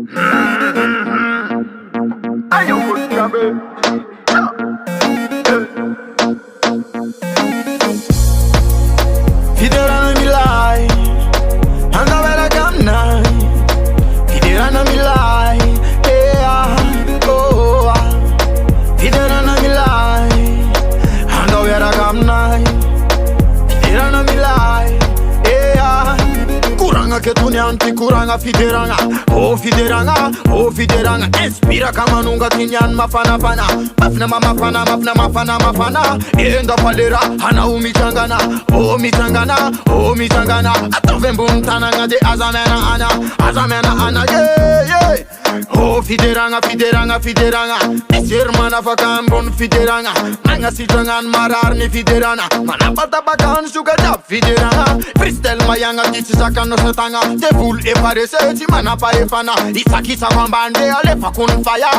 Are you good, trouble? FIDERANA MILAY, anda bella gamna. FIDERANA MILAY, yeah, oh. FIDERANA MILAY, anda bella gamna. FIDERANA MILAY, yeah. Kuranga ke tunyanti kuranga FIDERANA. Oh FIDERANA, inspira kama nunga tinyan mafana. Mafna mafana. Enda palera hana umitangana. Oh mitangana. Atove mbuntana ngade azamena ana yeah. Oh FIDERANA. Esirmana fakambon FIDERANA. Manga sitangan marar ni FIDERANA. Mana patabakan suka jab FIDERANA. Freestyle mayanga titi sakano satanga. Te full e parese ti mana pare fana. Isaki sa kwambande ale fakun fire.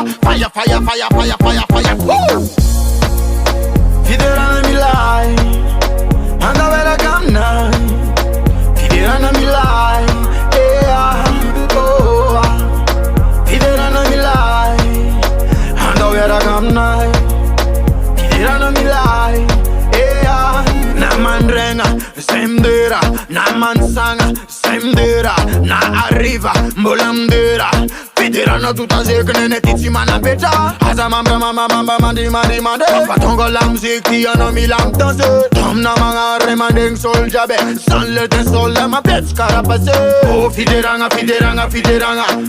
Woo! FIDERANA MILAY, anda bella gamna. FIDERANA MILAY, yeah, oh. FIDERANA MILAY, anda bella gamna. FIDERANA MILAY, yeah. Naman renga, semdera. Naman sanga, semdera. Na arriva, mbolamdera. FIDERANA tuta zekne ne titi mana beta. Aza mamba mandi. Fatongo la musique ti ana mi lam danse. Tom na manga remanding sol jabe. San le den sol la ma pets carapase. Oh FIDERANA.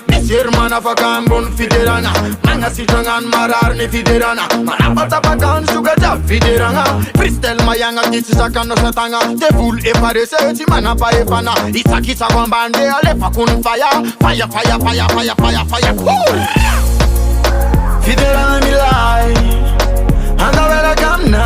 Misir mana fakam bon FIDERANA. Manga sitangan marar ni FIDERANA. Mana patabakan suga jab FIDERANA. Freestyle mayanga titi sakano satanga. Te full e parese ti mana pa e fana. Isaki sa kwambande ale fakun fire. Woo! FIDERANA MILAY, anda bella gamna.